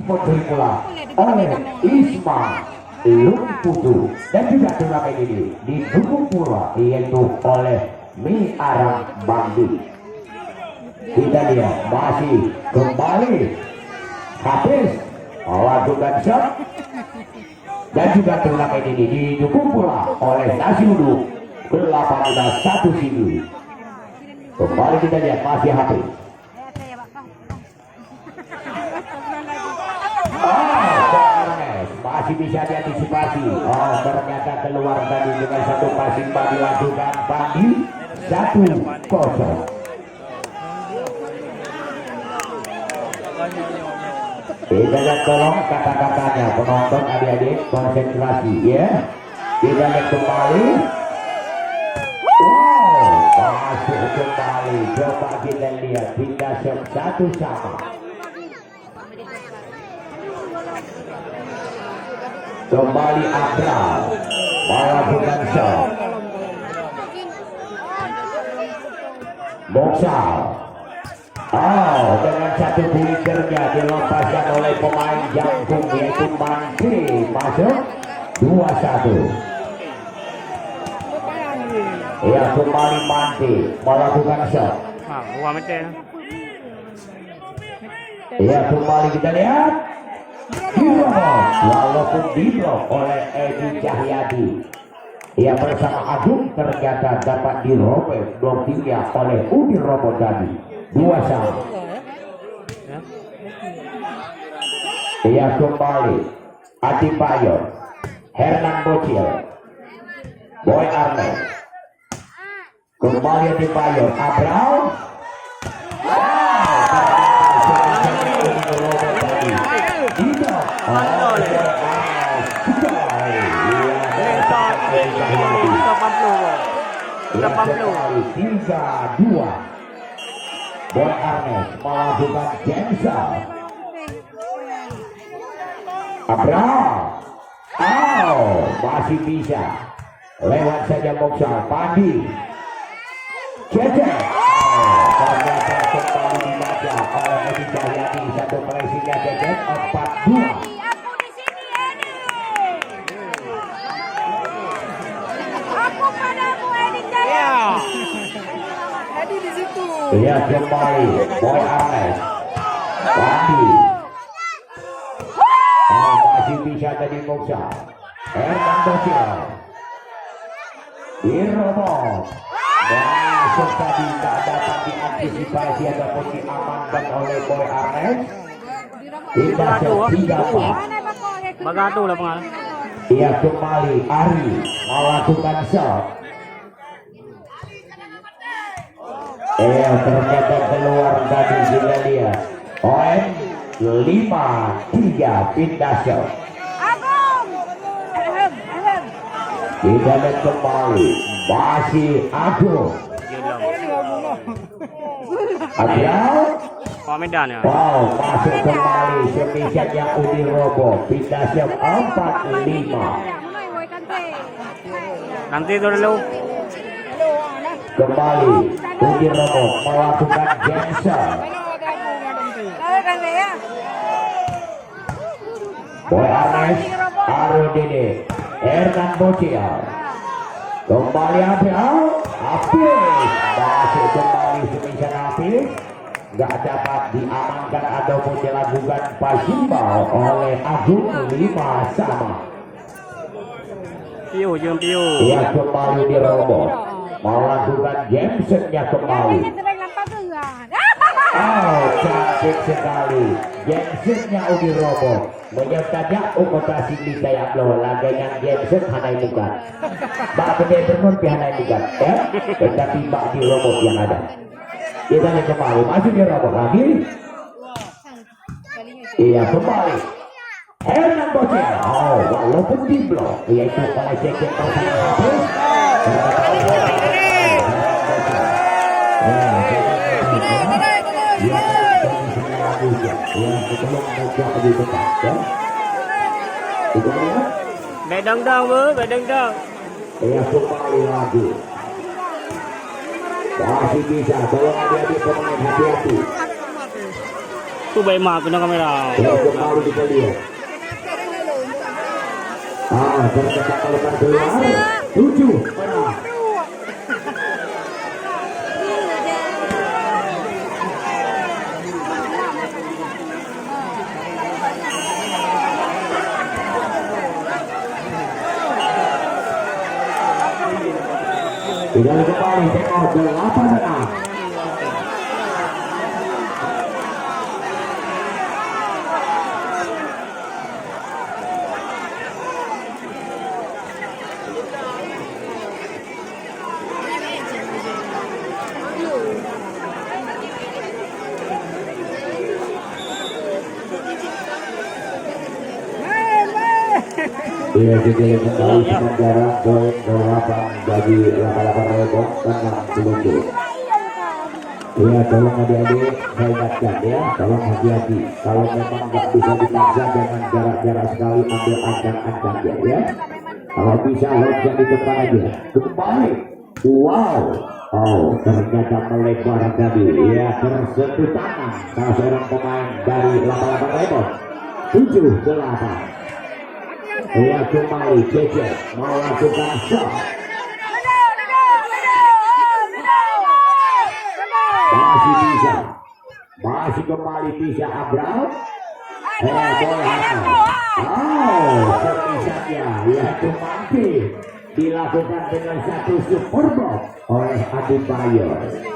dipotong pula oleh Isma Lumputu, dan juga turnamen ini didukung pula yaitu oleh Mi Arang Bandi. Kita lihat masih kembali habis lakukan shot, dan juga turnamen ini didukung pula oleh nasi uduk 81 sini. Kembali kita lihat masih habis. Masih bisa diantisipasi. Ternyata keluar tadi dengan satu passing bagi lakukan Bandi 1-0. Kita lihat tolong kata-katanya penonton adik-adik konsentrasi ya. Kita lihat kembali. Wow, masuk kembali. Coba kita lihat pindah shot 1-1. Kembali Abral melakukan shot. Boksal. Dengan satu pointernya dilepaskan oleh pemain jangkung yaitu Mangki, masuk 2-1. Ya, kembali Mangki melakukan shot. Ya, kembali kita lihat. Walaupun diblok oleh Edi Cahyadi, ia bersama Agung ternyata dapat dirobek blokingnya oleh Udi Robo tadi 2-1. Ia kembali Adi Payor, Hernan Bocil, Boy Arnett, kembali Adi Payor, Abral. Tiga dua. Boy Arnes melakukan cancel. Abral. Masih bisa. Lewat saja boksal Pandi. Cecek. Ternyata kembali dibaca oleh Edi Cahyadi. Satu pressingnya Cecek 4-2. Dia kembali Boy Arnes Pandi. Masih bisa tadi boksa Herman Bocil dirobot masuk tadi, tak dapat diantisipasi ataupun diamankan oleh Boy Arnes. Tidak 3-4. Bagatu lah pengal. Dia kembali Ari melakukan shot. Ternyata keluar tadi kita lihat. Poin 5-3 pindah shot. Kita lihat kembali masih Agung. Abral. Medan ya. Wow, masuk kembali semisanya Udi Robo. Pindah shot 4-5. Nanti itu dulu. Kembali Udi Robo melakukan cancel. Boy Arnes, Arudini, Hernan Bocil. Kembali Abral, Hafiz masuk kembali semisal Hafiz. Gak dapat diamankan ataupun dilakukan pasimbal oleh Agung 5-sama. Piu, jangan piu. Ia kembali di robot melakukan Jensennya kembali. Cantik sekali Jensennya Udi Robot menyertanya ukotasi di saya lo lagi yang Jensen hanai bukan bak benar-benar hanai bukan tetapi bak di robot yang ada. Kita lihat kembali masuk di robot lagi. Ia kembali Hernan Bocil. Walaupun di blok yaitu oleh Cecek pertama habis. Bedang dong bu, bedang dong. Ia kembali lagi. Masih bisa, tolong adik-adik pemain hati-hati. Tu baik mak kena kamera. Ya, kembali kita lihat. Tercetak lebar keluar 7 menang. Tidak kembali tengok 8 menang. Ia jadi kembali sementara poin 8 bagi 88 Rebon tenang selundur. Ia tolong adik-adik saya ingatkan ya, tolong hati-hati. Kalau memang nggak bisa dipaksa jangan jarak-jarak sekali ambil ancang-ancang ya. Kalau bisa loncat di depan aja. Kembali. Wow. Ternyata melebar tadi. Ia tersentuh tangan salah seorang pemain dari 88 Rebon. 7-8. Ia kembali Cece melakukan shot. Masih kembali bisa Abraham. Sepisahnya yaitu mati dilakukan dengan satu super box oleh Adi Bayo.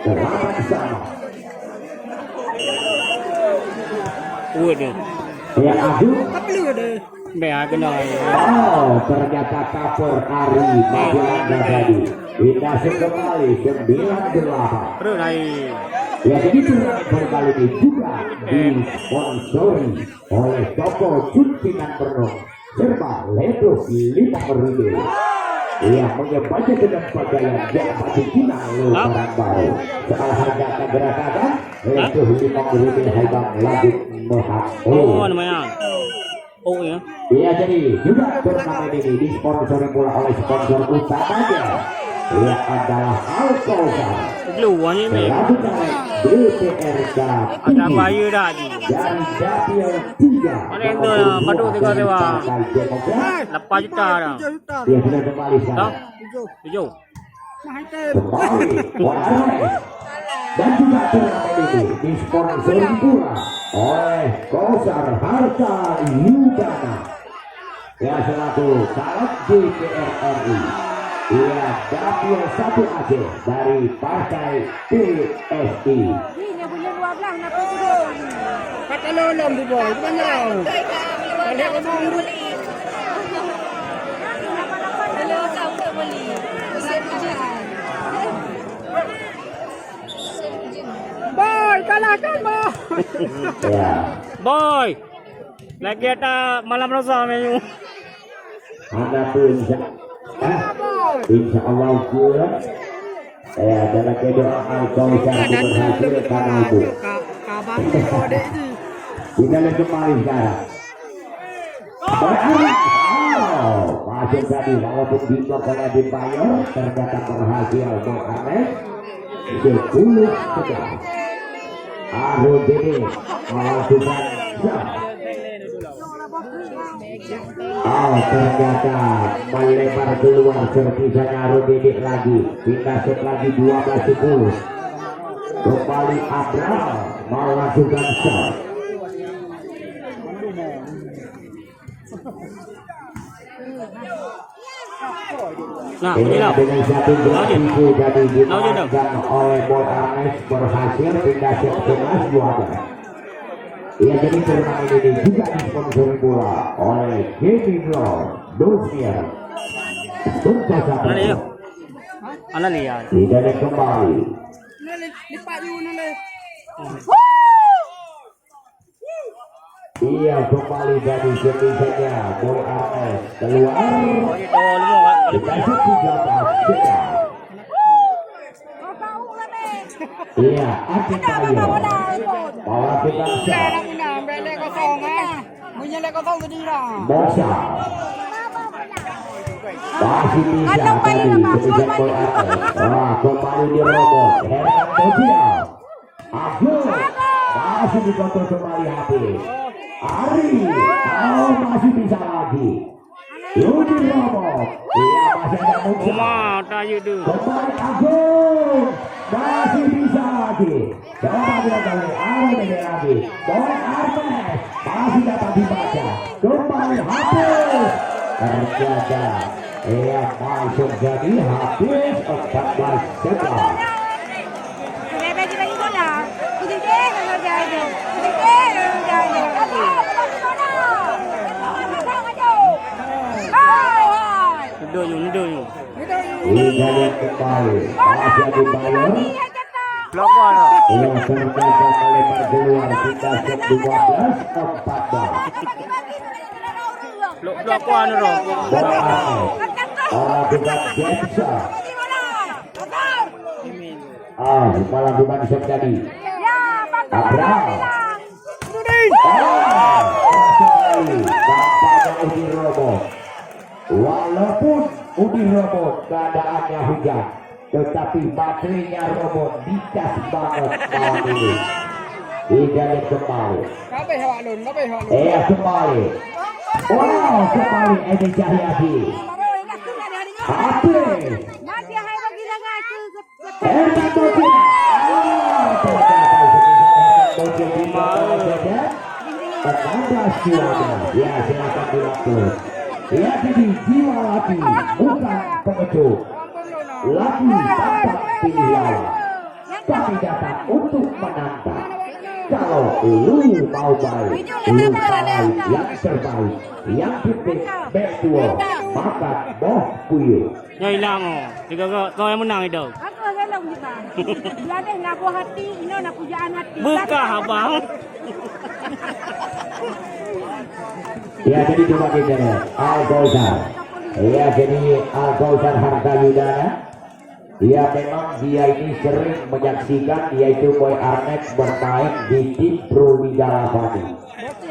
8 sama. Ya adu. Baik kena. Ternyata cover Ari Magelangga tadi. Indah kembali 9-8. Perut naik. Ya begitu berkali ini juga disponsori oleh toko Cuntingan Penuh serba Ledo 5.000. Ia menyebabkan dengan pakaian yang pasti final lebaran baru. Soal harga keberatan Ledo 5.000 harga lanjut mohak. Namanya. Ya. Ia jadi juga turnamen ini disponsori pula oleh sponsor utamanya. Ia adalah Alkohol. Luar ni ni. BPRK Ada bayu dah. dari Dapil 3. Mana yang tu padu tiga sewa. 8 juta dah. Ia sudah kembali sekarang. 7. Kembali Warnes. Dan juga turnamen ini disponsori pula oleh Kosar Harta Yudana. Ya selaku caleg DPR RI. Ia dapil 1 Aceh dari Partai PSI. Ini punya 12 nak pergi. Kata lolom tu boy, bukan jauh. Balik ke bawah beli. Kalau kau tak beli. Boy, kalahkan boy. Ya. Boy. Lagi ada malam rasa menu. Anda pun insya Allah pula dalam kedoaan kau satu berhasil karena itu kita lihat kembali sekarang masuk tadi walaupun diblok oleh Adi Bayo ternyata berhasil mengamet 10-11. Arun Dede melakukan shot. Ternyata melebar keluar servisanya Rodede lagi. Pindah set lagi 12-10. Kembali Abraham melakukan shot. Nah, ini lah. Dengan satu gol itu jadi dimenangkan oleh Boy Arnes berhasil pindah set 11-12. Ia jadi turnamen ini juga disponsori pula oleh Kevin Law, Dosier, Tuntas Satu. Mana lihat? Tidak ada kembali. Ia kembali dari servisnya Boy Arnes keluar. Dikasih 13. Iya, Adi Bayo melakukan shot. Bosa masih bisa tadi kebijakan Boy Arnes. Kembali di robot Herman Bojia. Abdul masih dikontrol kembali Hafiz. Ari, oh masih bisa lagi. Yudi Romo, iya masih ada Musa. tayu tu. Kembali Agung, masih bisa lagi. Coba kita kali, ada lagi. Boy Armes, masih dapat dibaca. Kembali Hafiz, terjaga. Iya masuk jadi Hafiz 14 sekon. Bagi-bagi bola. Kita deh kalau jago. Kita deh kalau jago. Bagi bola. Nudu. Liga yang kembali masih dibayar. Pelakon. Ia terjaga melebar keluar kita set 12-14. Pelakon tu. Bukan Jensa. Malah bukan bisa jadi. Abraham. Sekali bapaknya Udi Romo. Walaupun Udi Romo keadaannya hujan, tetapi baterainya Romo dicas banget malam ini. Hidayat kembali. Kembali. Wow, kembali Edi Cahyadi. Hafiz. Ya silakan dilakukan. Ya jadi jiwa laki bukan pengecut. Laki dapat pilih lawan. Kami datang untuk menantang. Kalau lu mau baik, lu baik yang terbaik, yang penting betul, maka boh puyuh. Yang hilang kau yang menang itu. Aku helong juga. Dia deh ngaku hati, ini nak pujaan hati. Buka abang. Ya jadi coba kita lihat Al-Ghauzar. Ya jadi Al-Ghauzar Harta Yudana. Ya memang dia ini sering menyaksikan yaitu Boy Armet bermain di tim Pro Liga Lavani.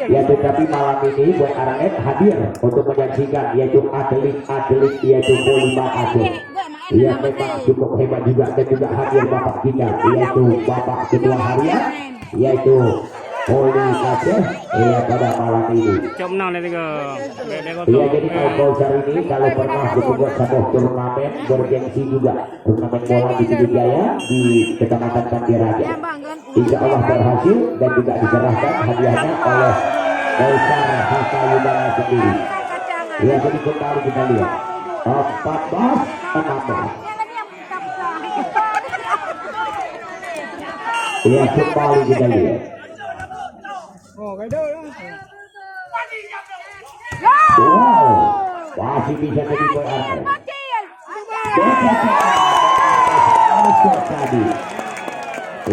Ya tetapi malam ini Boy Armet hadir untuk menyaksikan yaitu atlet yaitu Polima Agung. Ya memang cukup hebat juga dan juga hadir bapak kita yaitu bapak ketua harian yaitu Poli Aceh ya pada malam ini. Cok menang dia tiga. Iya jadi Al-Ghauzar ini kalau pernah membuat satu turnamen bergengsi juga turnamen bola di Sriwijaya di Kecamatan Pandiraja. Insya Allah berhasil dan juga diserahkan hadiahnya oleh Ghauzar Harta Yudana sendiri. Ya jadi kembali kita lihat 14-16. Ya kembali kita lihat. Wow, masih bisa jadi Boy Armet. Tadi,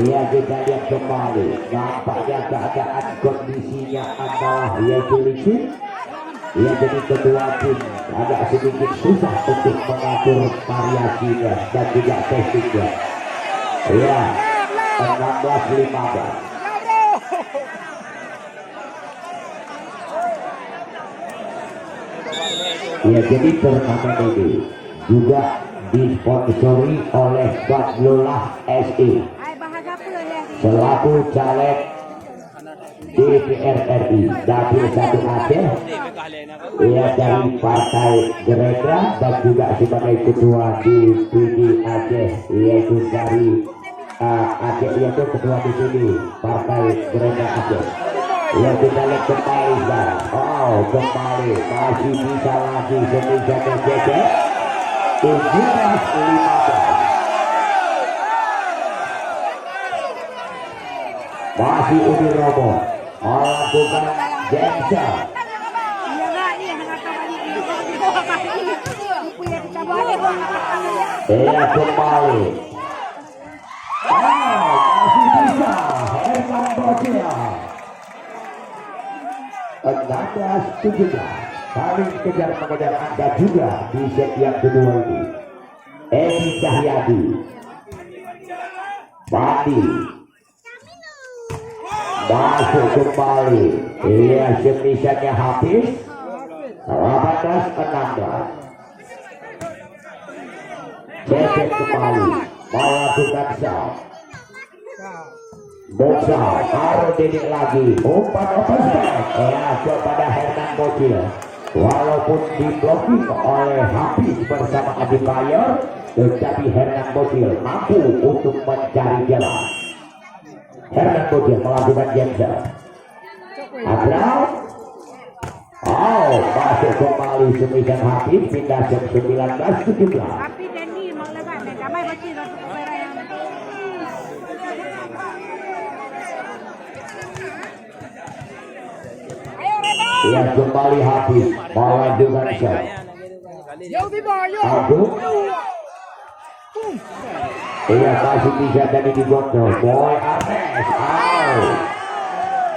iya kita lihat kembali. Nampaknya keadaan kondisinya adalah yaitu licin. Ia jadi ketua tim agak sedikit susah untuk mengatur variasinya dan juga testingnya. Iya, 16-15. Ya jadi turnamen ini juga disponsori oleh Badlullah SI selaku caleg DPR RI Dapil 1 Aceh. Ia dari Partai Gerindra dan juga sebagai ketua di PD Aceh yaitu dari Aceh yaitu ketua di sini Partai Gerindra Aceh. Ya kita lihat kembali sekarang. Oh kembali masih bisa lagi Indonesia terjejak 17-15. Masih Udi Romo melakukan Jensa. Iya kembali. Masih bisa Herman Boccia. 16-17 saling kejar-mengejar Anda juga di set yang kedua ini. Edi Cahyadi Bandi masuk kembali. Iya semisalnya Hafiz 18-16. Cecep kembali melakukan shot. Boksa harus didik lagi umpan overstep. Ya, coba pada Hernan Bocil. Walaupun diblokir oleh Hafiz bersama Adi Bayer, tetapi Hernan Bocil mampu untuk mencari jalan. Hernan Bocil melakukan jumper. Abrau. Oh, masuk kembali semisal Hafiz, pindah ke 19-17. Tapi Dendi mau lebat, damai bocil untuk merah yang Ya, kembali Hafiz melanjutkan shot. Jauh di bawah, yuk. Agung. Iya, masih bisa tadi digontor. Boy Arnes.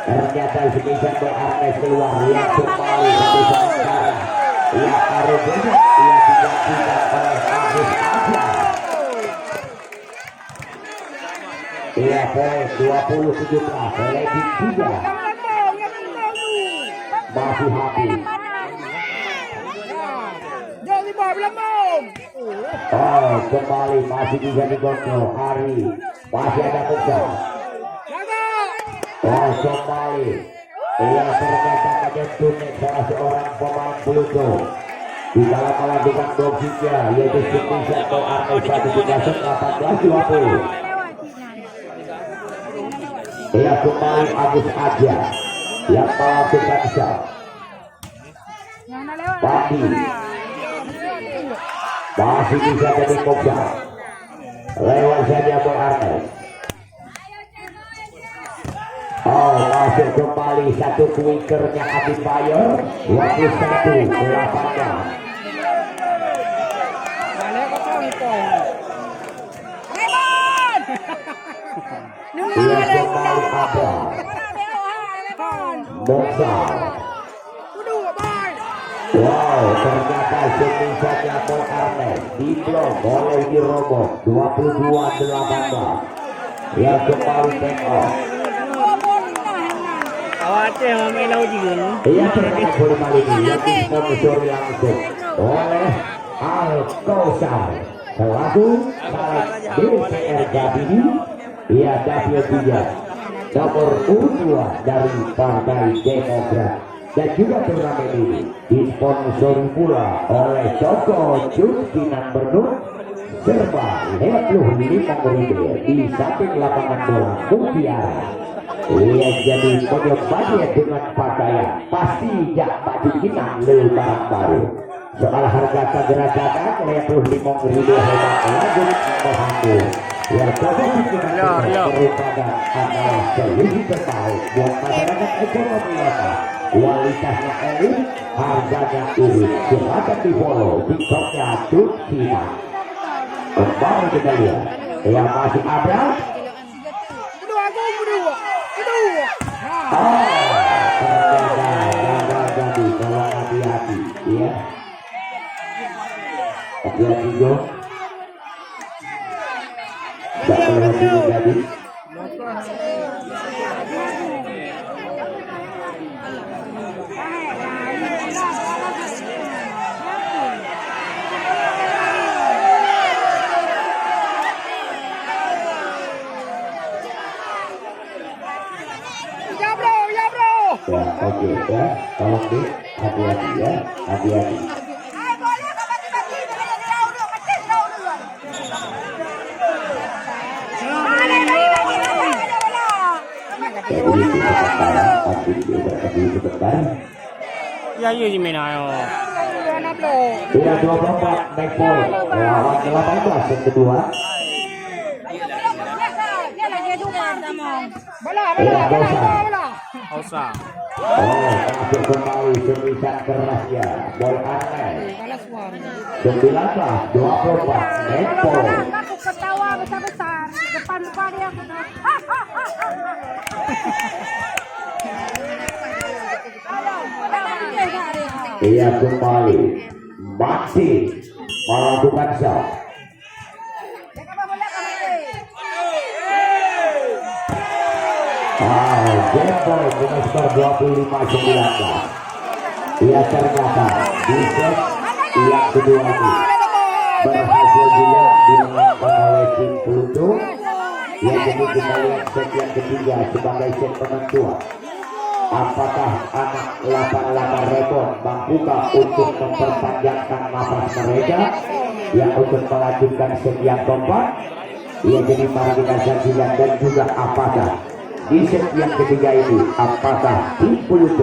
Ternyata semisal Boy Arnes keluar. Lihat kembali semisal sekarang. Ia taruh banyak. Ia digantikan oleh Agus Aja. Iya, poin 20-17. Seleksi 3. Masih Hafiz. Jauh di bawah, belum. Oh, kembali masih bisa digontrol. Hari masih ada Musa. Oh, kembali. Ia ternyata menyentuh salah seorang pemain Pluto. Di dalam melakukan boxingnya, yaitu semisal Boy Arnes 18-20. Ia kembali Agus Aja yang melakukan shot. Padi masih bisa jadi Musa. Lewat saja Boy Arnes. Oh, masuk kembali satu kuikernya Adi Bayer 21-18. Balik ke Tongkong. Ia kembali ada Musa. Wow, ternyata semisalnya Boy Arnes diblok oleh Dirobok 22-18. Ia kembali take off. Khawatir sama main laut juga. Ia terkait bola balik ini yang disponsori langsung oleh Al-Kausar selaku caleg DPR Gabini. Ia dapil 3 nomor urut 2 dari Partai Demokrat. Dan juga turnamen ini disponsori pula oleh Joko Justinan Bernut serba 55.000 di samping lapangan bola Mutiara. Ia jadi penyebabnya dengan pakaian pasti jak baju kita lebaran baru. Soal harga segera-gera 55.000 hebat lagu membantu. Yang posisi merupakan adalah solusi terbaik buat masyarakat ekonomi lokal. Kualitasnya elit, harganya irit. Silakan di follow TikToknya Tutsina. Kembali kita lihat, yang masih ada. Ternyata gagal jadi kalau hati-hati, ya. Hati-hati Jo. Tak berhati menjadi. Ya, oke ya, tolong deh, hati-hati ya, hati-hati. Jadi kita sekarang aktif sebentar. Ya, iya di mana yo? Iya 24 naik poin lawan 18 yang kedua. Hausa. Oh, masuk kembali semisal kerasnya Boy Arnes 19-24 naik poin. Aku ketawa besar-besar depan muka dia. Ia kembali masih melakukan shot. Game point dengan skor 25-19. Ia ternyata di set yang kedua ini berhasil juga dimenangkan oleh tim Pluto Ya, jadi kita lihat set yang ketiga sebagai set penentuan. Apakah anak 88 Rebon mampukah untuk memperpanjangkan nafas mereka yang untuk melanjutkan set yang keempat? Ya, jadi mari kita saksikan. Dan juga apakah di set yang ketiga ini apakah tim Puluh